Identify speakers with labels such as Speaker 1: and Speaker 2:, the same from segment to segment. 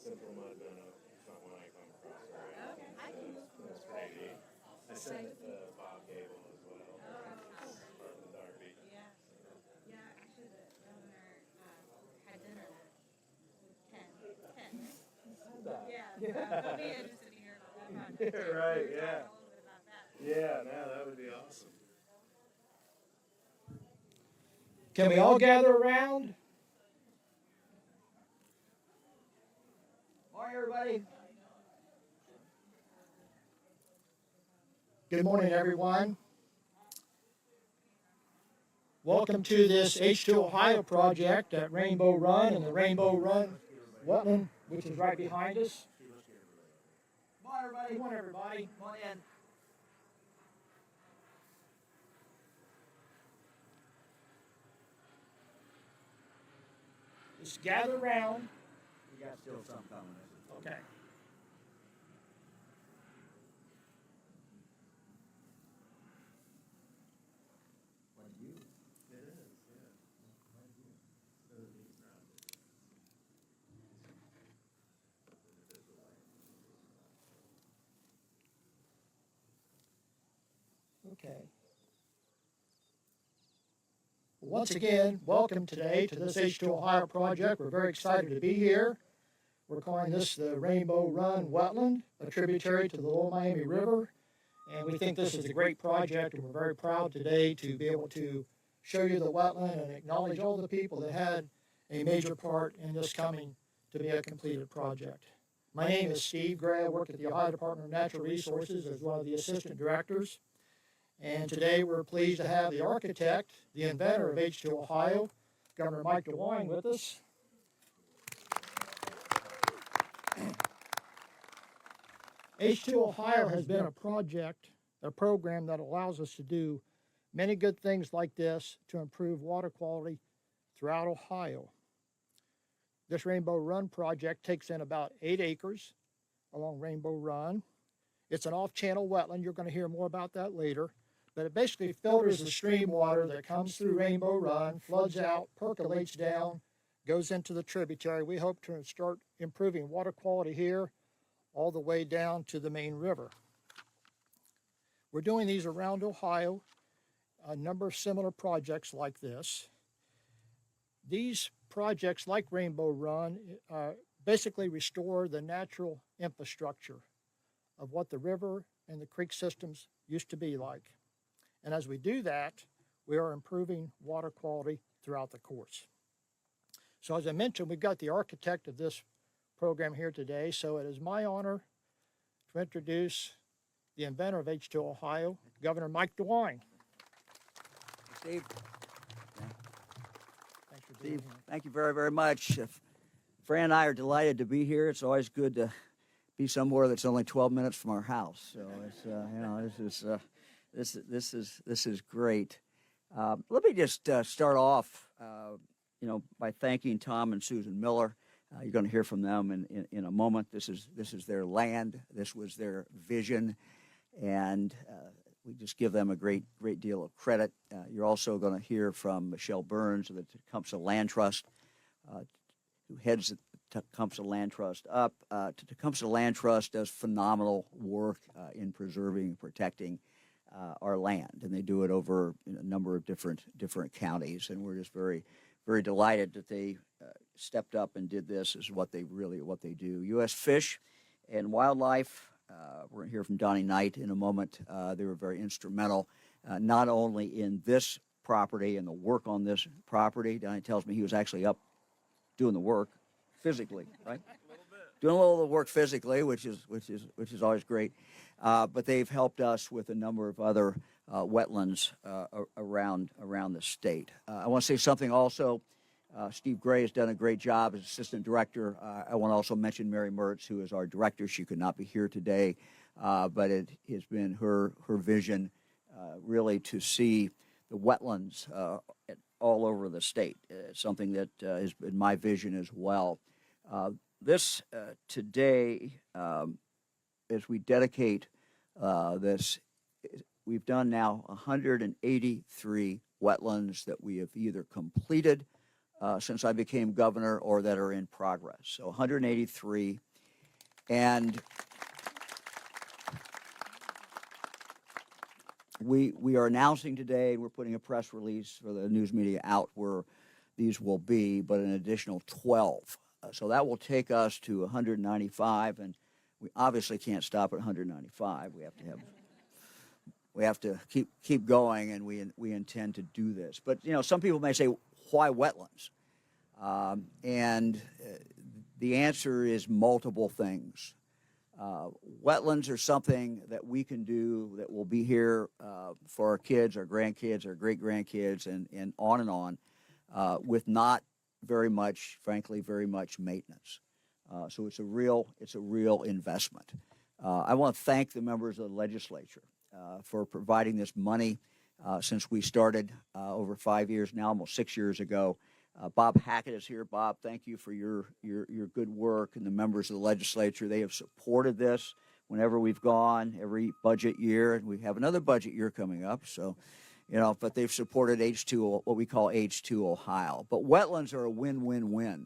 Speaker 1: simple mud minnow. It's not one I come across very often. That's pretty neat. I sent it to Bob Gable as well. Part of the Darby.
Speaker 2: Yeah. Yeah, actually the governor had dinner with Ken. Ken, right? Yeah, so he'll be interested to hear about that project.
Speaker 1: Yeah, right,
Speaker 2: We were
Speaker 1: yeah.
Speaker 2: talking a little bit about that.
Speaker 1: Yeah, no, that would be awesome.
Speaker 3: Can we all gather around? Morning, everybody. Good morning, everyone. Welcome to this H2Ohio project at Rainbow Run and the Rainbow Run Wetland, which is right behind us. Come on, everybody. Come on, everybody. Come on in. Just gather around.
Speaker 4: We got still some coming.
Speaker 3: Okay. Okay. Once again, welcome today to this H2Ohio project. We're very excited to be here. We're calling this the Rainbow Run Wetland, a tributary to the Lower Miami River. And we think this is a great project, and we're very proud today to be able to show you the wetland and acknowledge all the people that had a major part in this coming to be a completed project. My name is Steve Gray. I work at the Ohio Department of Natural Resources as one of the assistant directors. And today we're pleased to have the architect, the inventor of H2Ohio, Governor Mike DeWine, with us. H2Ohio has been a program that allows us to do many good things like this to improve water quality throughout Ohio. This Rainbow Run project takes in about 8 acres along Rainbow Run. It's an off-channel wetland. You're going to hear more about that later. But it basically filters the stream water that comes through Rainbow Run, floods out, percolates down, goes into the tributary. We hope to start improving water quality here all the way down to the main river. We're doing these around Ohio, a number of similar projects like this. These projects like Rainbow Run basically restore the natural infrastructure of what the river and the creek systems used to be like. And as we do that, we are improving water quality throughout the course. So as I mentioned, we've got the architect of this program here today. So it is my honor to introduce the inventor of H2Ohio, Governor Mike DeWine.
Speaker 4: Steve.
Speaker 3: Thanks for being
Speaker 4: Steve,
Speaker 3: here.
Speaker 4: thank you very, very much. Fran and I are delighted to be here. It's always good to be somewhere that's only 12 minutes from our house. So it's this is great. Let me just start off, by thanking Tom and Susan Miller. You're going to hear from them in a moment. This is their land. This was their vision, and we just give them a great deal of credit. You're also going to hear from Michelle Burns of the Tecumseh Land Trust, who heads the Tecumseh Land Trust up. Tecumseh Land Trust does phenomenal work in preserving and protecting our land, and they do it over a number of different counties, and we're just very, very delighted that they stepped up and did this. Is what they do. U.S. Fish and Wildlife. We're going to hear from Donnie Knight in a moment. They were very instrumental, not only in this property and the work on this property. Donnie tells me he was actually up doing the work physically, right? Doing a little of the work physically, which is always great. But they've helped us with a number of other wetlands around the state. I want to say something also. Steve Gray has done a great job as assistant director. I want to also mention Mary Mertz, who is our director. She could not be here today, but it has been her vision really to see the wetlands all over the state. It's something that has been my vision as well. This today, as we dedicate this, we've done now 183 wetlands that we have either completed since I became governor or that are in progress. So 183. And we are announcing today, we're putting a press release for the news media out where these will be, but an additional 12. So that will take us to 195, and we obviously can't stop at 195. We have to keep going, and we intend to do this. But some people may say, why wetlands? And the answer is multiple things. Wetlands are something that we can do that will be here for our kids, our grandkids, our great-grandkids, and on, with not very much, frankly, very much maintenance. So it's a real investment. I want to thank the members of the legislature for providing this money since we started over 5 years now, almost 6 years ago. Bob Hackett is here. Bob, thank you for your good work, and the members of the legislature. They have supported this whenever we've gone, every budget year, and we have another budget year coming up. So, but they've supported H2, what we call H2Ohio. But wetlands are a win-win-win.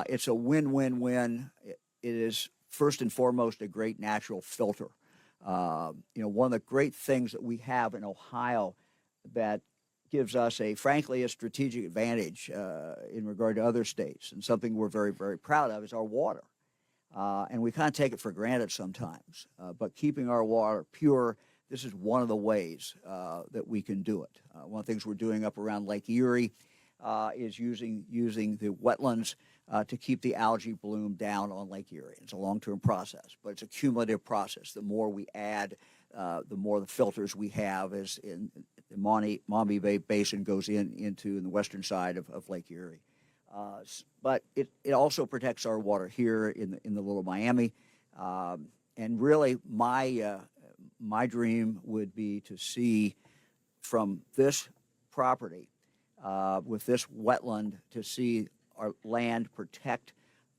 Speaker 4: It's a win-win-win. It is first and foremost a great natural filter. One of the great things that we have in Ohio that gives us frankly a strategic advantage in regard to other states, and something we're very, very proud of is our water. And we kind of take it for granted sometimes, but keeping our water pure, this is one of the ways that we can do it. One of the things we're doing up around Lake Erie is using the wetlands to keep the algae bloom down on Lake Erie. It's a long-term process, but it's a cumulative process. The more we add, the more the filters we have as in the Maumee Bay Basin goes into the western side of Lake Erie. But it also protects our water here in the Little Miami. And really, my dream would be to see from this property, with this wetland, to see our land protect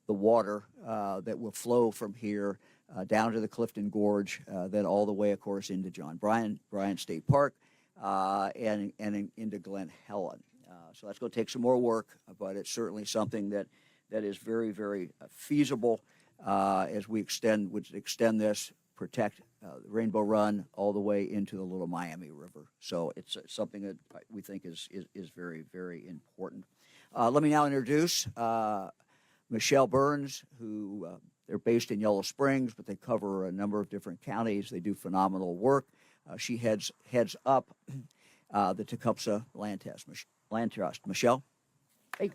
Speaker 4: the water that will flow from here down to the Clifton Gorge, then all the way, of course, into John Bryant State Park, and into Glen Helen. So that's going to take some more work, but it's certainly something that is very, very feasible as we extend this, protect the Rainbow Run all the way into the Little Miami River. So it's something that we think is very, very important. Let me now introduce Michelle Burns, who they're based in Yellow Springs, but they cover a number of different counties. They do phenomenal work. She heads up the Tecumseh Land Trust. Michelle? Hey.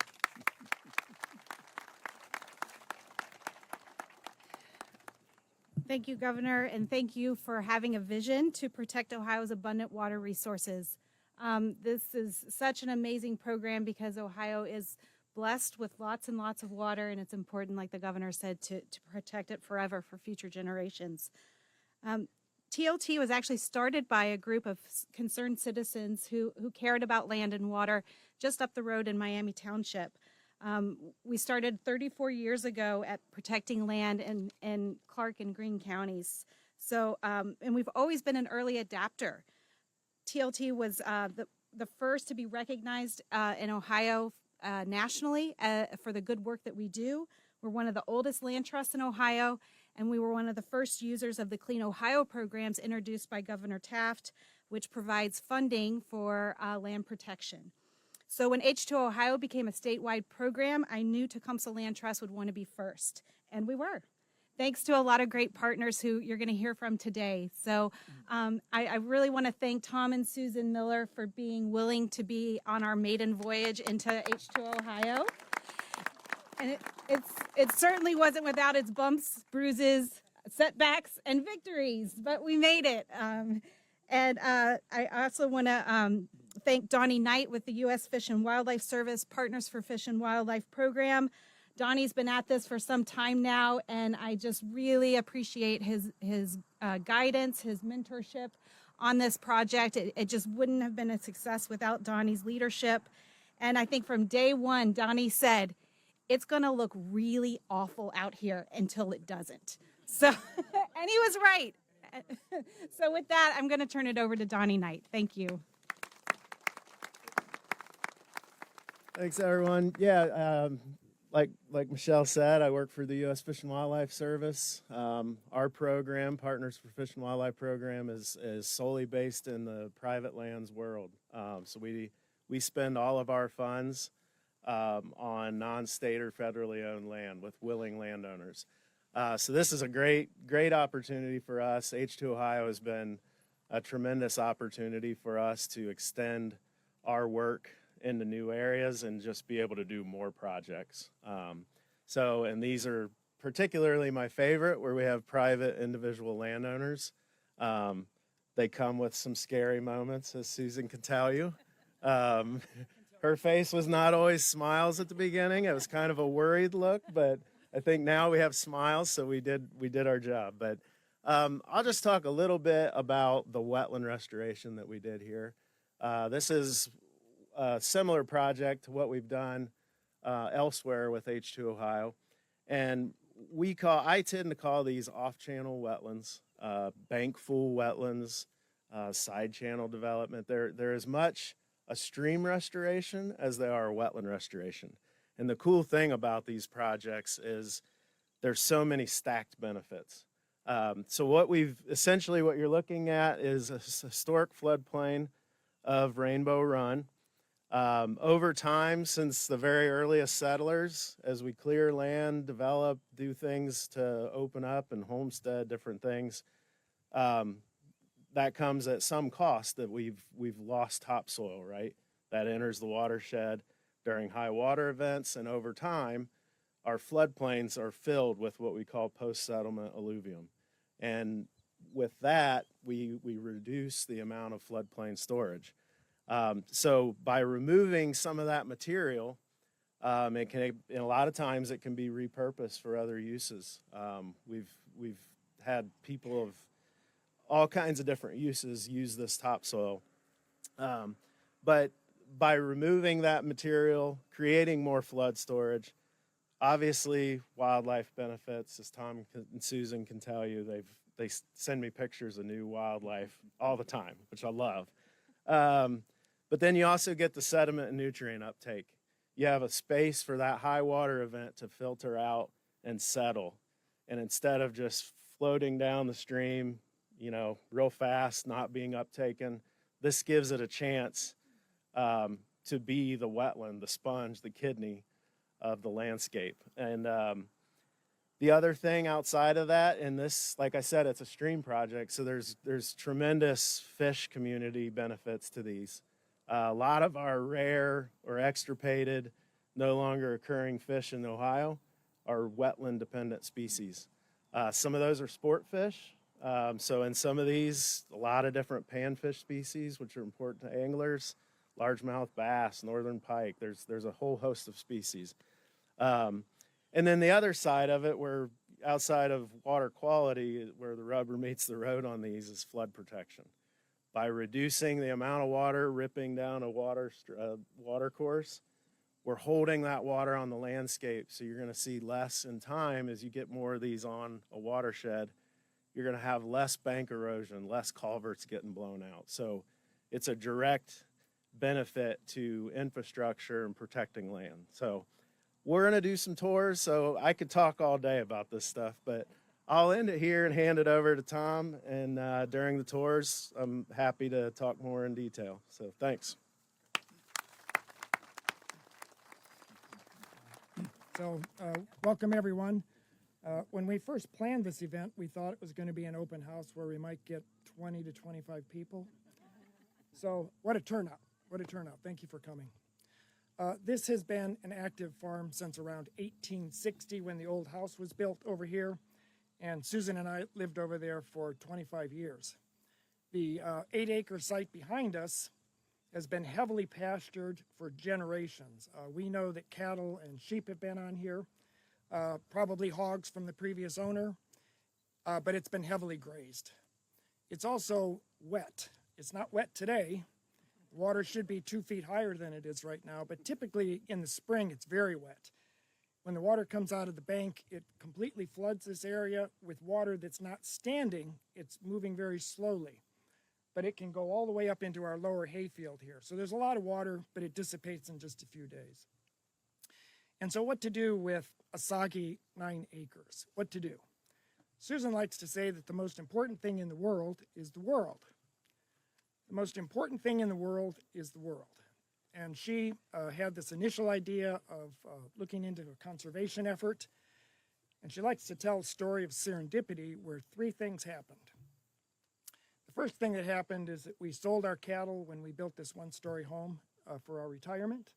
Speaker 2: Thank you, Governor, and thank you for having a vision to protect Ohio's abundant water resources. This is such an amazing program because Ohio is blessed with lots and lots of water, and it's important, like the governor said, to protect it forever for future generations. TLT was actually started by a group of concerned citizens who cared about land and water just up the road in Miami Township. We started 34 years ago at protecting land in Clark and Greene counties. So, and we've always been an early adapter. TLT was the first to be recognized in Ohio nationally for the good work that we do. We're one of the oldest land trusts in Ohio, and we were one of the first users of the Clean Ohio programs introduced by Governor Taft, which provides funding for land protection. So when H2Ohio became a statewide program, I knew Tecumseh Land Trust would want to be first, and we were. Thanks to a lot of great partners who you're going to hear from today. So I really want to thank Tom and Susan Miller for being willing to be on our maiden voyage into H2Ohio. And it certainly wasn't without its bumps, bruises, setbacks, and victories, but we made it. And I also want to thank Donnie Knight with the U.S. Fish and Wildlife Service Partners for Fish and Wildlife Program. Donnie's been at this for some time now, and I just really appreciate his guidance, his mentorship on this project. It just wouldn't have been a success without Donnie's leadership. And I think from day one, Donnie said, it's going to look really awful out here until it doesn't. So, and he was right. So with that, I'm going to turn it over to Donnie Knight. Thank you.
Speaker 5: Thanks, everyone. Yeah, like Michelle said, I work for the U.S. Fish and Wildlife Service. Our program, Partners for Fish and Wildlife program, is solely based in the private lands world. So we spend all of our funds on non-state or federally owned land with willing landowners. So this is a great opportunity for us. H2Ohio has been a tremendous opportunity for us to extend our work into new areas and just be able to do more projects. And these are particularly my favorite, where we have private individual landowners. They come with some scary moments, as Susan can tell you. Her face was not always smiles at the beginning. It was kind of a worried look, but I think now we have smiles, so we did our job. But I'll just talk a little bit about the wetland restoration that we did here. This is a similar project to what we've done elsewhere with H2Ohio. And I tend to call these off-channel wetlands, bank-full wetlands, side channel development. They're as much a stream restoration as they are a wetland restoration. And the cool thing about these projects is there's so many stacked benefits. So what you're looking at is a historic floodplain of Rainbow Run. Over time, since the very earliest settlers, as we clear land, develop, do things to open up and homestead different things, that comes at some cost that we've lost topsoil, right? That enters the watershed during high water events, and over time, our floodplains are filled with what we call post-settlement alluvium. And with that, we reduce the amount of floodplain storage. So by removing some of that material, and a lot of times it can be repurposed for other uses. We've had people of all kinds of different uses use this topsoil. But by removing that material, creating more flood storage, obviously wildlife benefits, as Tom and Susan can tell you, they send me pictures of new wildlife all the time, which I love. But then you also get the sediment and nutrient uptake. You have a space for that high water event to filter out and settle. And instead of just floating down the stream, real fast, not being uptaken, this gives it a chance to be the wetland, the sponge, the kidney of the landscape. And the other thing outside of that, and this, like I said, it's a stream project, so there's tremendous fish community benefits to these. A lot of our rare or extirpated, no longer occurring fish in Ohio are wetland-dependent species. Some of those are sport fish. So in some of these, a lot of different panfish species, which are important to anglers, largemouth bass, northern pike. There's a whole host of species. And then the other side of it, where outside of water quality, where the rubber meets the road on these, is flood protection. By reducing the amount of water ripping down a water course, we're holding that water on the landscape, so you're going to see less in time as you get more of these on a watershed. You're going to have less bank erosion, less culverts getting blown out. So it's a direct benefit to infrastructure and protecting land. So we're going to do some tours, so I could talk all day about this stuff, but I'll end it here and hand it over to Tom, and during the tours, I'm happy to talk more in detail. So thanks.
Speaker 6: So welcome, everyone. When we first planned this event, we thought it was going to be an open house where we might get 20 to 25 people. So what a turnout. What a turnout. Thank you for coming. This has been an active farm since around 1860 when the old house was built over here. And Susan and I lived over there for 25 years. The 8-acre site behind us has been heavily pastured for generations. We know that cattle and sheep have been on here, probably hogs from the previous owner, but it's been heavily grazed. It's also wet. It's not wet today. Water should be 2 feet higher than it is right now, but typically in the spring it's very wet. When the water comes out of the bank, it completely floods this area with water that's not standing, it's moving very slowly. but it can go all the way up into our lower hayfield here. So there's a lot of water, but it dissipates in just a few days. And so what to do with a soggy 9 acres? What to do? Susan likes to say that the most important thing in the world is the world. The most important thing in the world is the world. And she had this initial idea of looking into a conservation effort. And she likes to tell a story of serendipity where 3 things happened. The first thing that happened is that we sold our cattle when we built this 1-story home for our retirement.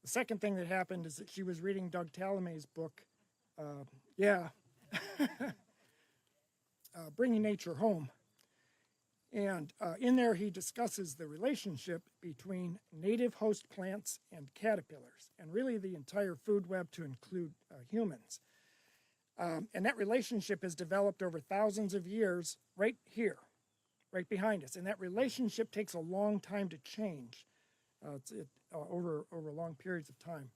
Speaker 6: The second thing that happened is that she was reading Doug Talamay's book, Bringing Nature Home. And in there he discusses the relationship between native host plants and caterpillars, and really the entire food web to include humans. And that relationship has developed over thousands of years right here, right behind us. And that relationship takes a long time to change over long periods of time.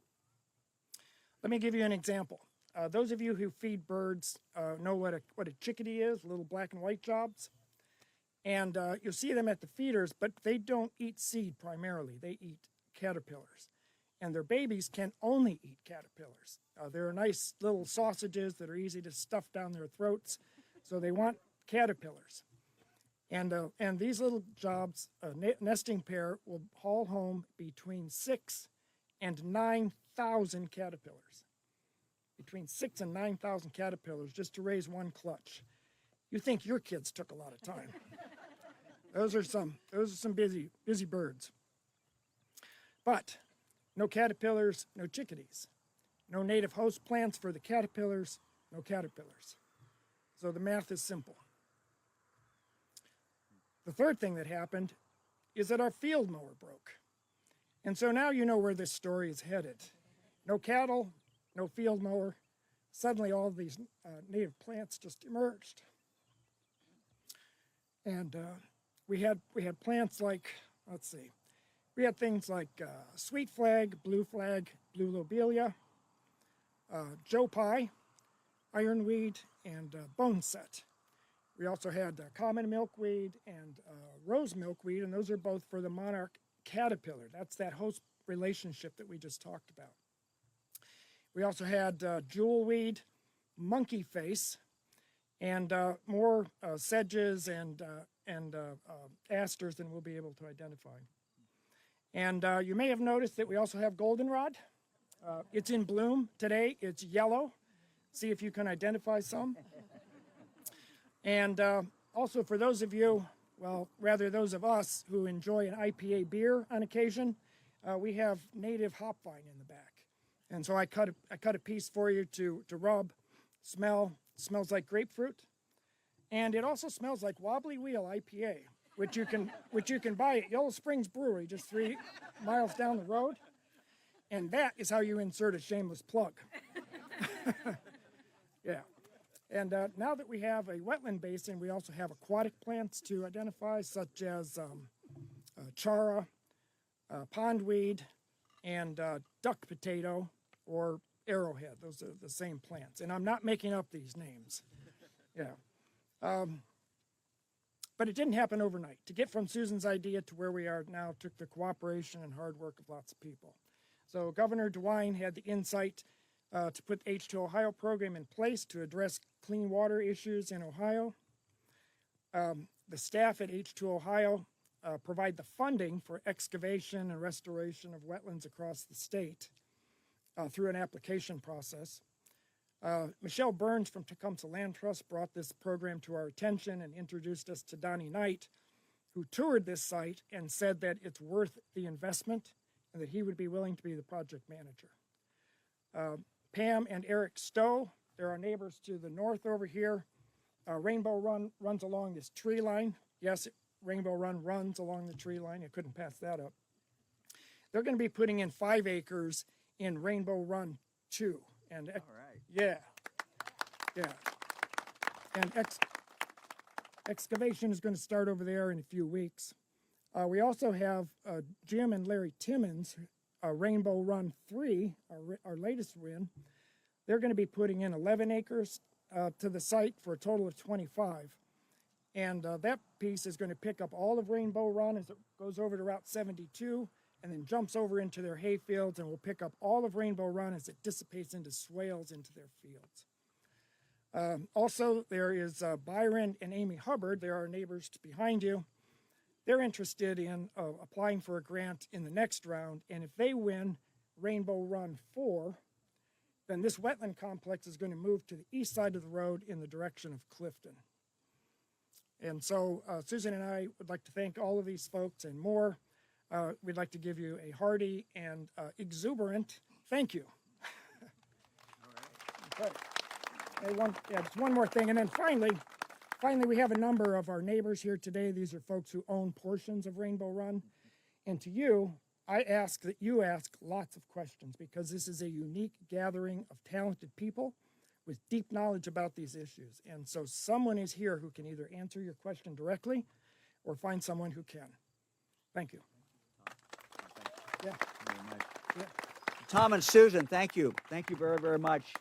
Speaker 6: Let me give you an example. Those of you who feed birds know what a chickadee is, little black and white jobs. And you'll see them at the feeders, but they don't eat seed primarily. They eat caterpillars. And their babies can only eat caterpillars. They're nice little sausages that are easy to stuff down their throats, so they want caterpillars. And these little jobs, a nesting pair, will haul home between 6,000 and 9,000 caterpillars. Between 6,000 and 9,000 caterpillars just to raise 1 clutch. You think your kids took a lot of time. Those are some busy birds. But no caterpillars, no chickadees. No native host plants for the caterpillars, no caterpillars. So the math is simple. The third thing that happened is that our field mower broke. And so now you know where this story is headed. No cattle, no field mower. Suddenly all of these native plants just emerged. And we had plants like, we had things like sweet flag, blue lobelia, Joe Pye, ironweed, and boneset. We also had common milkweed and rose milkweed, and those are both for the monarch caterpillar. That's that host relationship that we just talked about. We also had jewelweed, monkey face, and more sedges and asters than we'll be able to identify. And you may have noticed that we also have goldenrod. It's in bloom today. It's yellow. See if you can identify some. And also for those of you, well, rather those of us who enjoy an IPA beer on occasion, we have native hop vine in the back. And so I cut a piece for you to rub, smell. It smells like grapefruit. And it also smells like Wobbly Wheel IPA, which you can buy at Yellow Springs Brewery, just 3 miles down the road. And that is how you insert a shameless plug. Yeah. And now that we have a wetland basin, we also have aquatic plants to identify, such as chara, pondweed, and duck potato or arrowhead. Those are the same plants. And I'm not making up these names. Yeah. But it didn't happen overnight. To get from Susan's idea to where we are now took the cooperation and hard work of lots of people. So Governor DeWine had the insight to put the H2Ohio program in place to address clean water issues in Ohio. The staff at H2Ohio provide the funding for excavation and restoration of wetlands across the state through an application process. Michelle Burns from Tecumseh Land Trust brought this program to our attention and introduced us to Donnie Knight, who toured this site and said that it's worth the investment and that he would be willing to be the project manager. Pam and Eric Stowe, they're our neighbors to the north over here. Rainbow Run runs along this tree line. Yes, Rainbow Run runs along the tree line. I couldn't pass that up. They're going to be putting in 5 acres in Rainbow Run 2. And
Speaker 4: All right.
Speaker 6: yeah. And excavation is going to start over there in a few weeks. We also have Jim and Larry Timmons, Rainbow Run 3, our latest win. They're going to be putting in 11 acres to the site for a total of 25. And that piece is going to pick up all of Rainbow Run as it goes over to Route 72 and then jumps over into their hay fields, and will pick up all of Rainbow Run as it dissipates into swales into their fields. Also, there is Byron and Amy Hubbard. They're our neighbors behind you. They're interested in applying for a grant in the next round, and if they win Rainbow Run 4, then this wetland complex is going to move to the east side of the road in the direction of Clifton. And so Susan and I would like to thank all of these folks and more. We'd like to give you a hearty and exuberant thank you. Okay. Just one more thing, and then finally, we have a number of our neighbors here today. These are folks who own portions of Rainbow Run. And to you, I ask that you ask lots of questions, because this is a unique gathering of talented people with deep knowledge about these issues. And so someone is here who can either answer your question directly or find someone who can. Thank you. Yeah. Yeah.
Speaker 4: Tom and Susan, thank you. Thank you very, very much.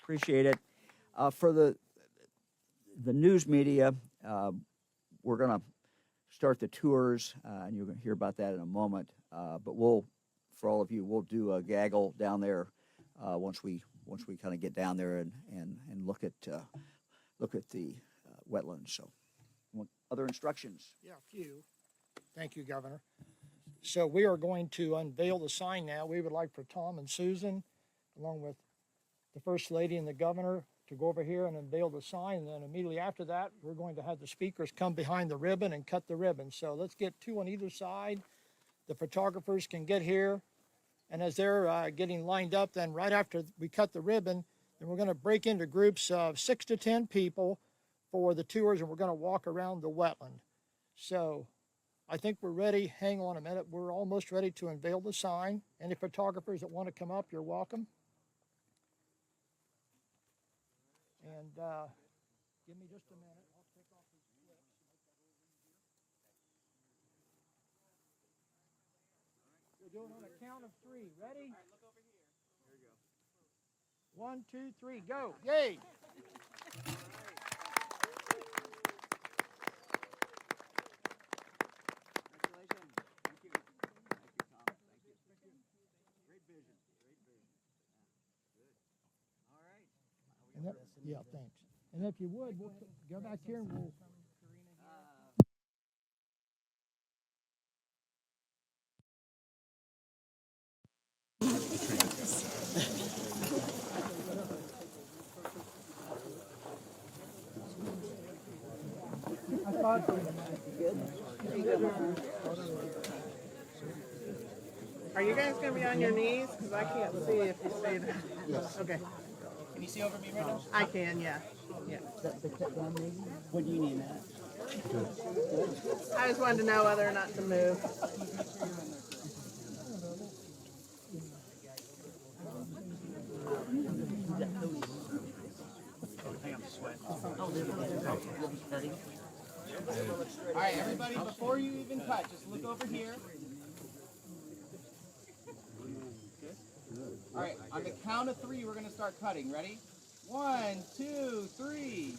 Speaker 4: Appreciate it. For the news media, we're going to start the tours, and you're going to hear about that in a moment. But for all of you, we'll do a gaggle down there once we kind of get down there and look at the wetlands. So, other instructions?
Speaker 3: Yeah, a few. Thank you, Governor. So we are going to unveil the sign now. We would like for Tom and Susan, along with the First Lady and the Governor, to go over here and unveil the sign. And then immediately after that, we're going to have the speakers come behind the ribbon and cut the ribbon. So let's get two on either side. The photographers can get here. And as they're getting lined up, then right after we cut the ribbon, then we're going to break into groups of 6 to 10 people for the tours, and we're going to walk around the wetland. So I think we're ready. Hang on a minute. We're almost ready to unveil the sign. Any photographers that want to come up, you're welcome. And give me just a minute. I'll take off these clips. We'll do it on a count of 3. Ready? All right, look over here. Here we go. 1, 2, 3, go. Yay!
Speaker 4: Congratulations. Thank you. Thank you, Tom. Thank you. Great vision. Great vision. Yeah. Good. All right.
Speaker 3: Yeah, thanks. And if you would, we'll go back here and we'll...
Speaker 7: Are you guys going to be on your knees? Because I can't see if you stay there. Yes. Okay.
Speaker 8: Can you see over me right now?
Speaker 7: I can, yeah. Yeah.
Speaker 8: What do you need, Matt?
Speaker 7: I just wanted to know whether or not to move.
Speaker 8: All right, everybody, before you even cut, just look over here. All right, on the count of 3, we're going to start cutting. Ready? 1, 2, 3.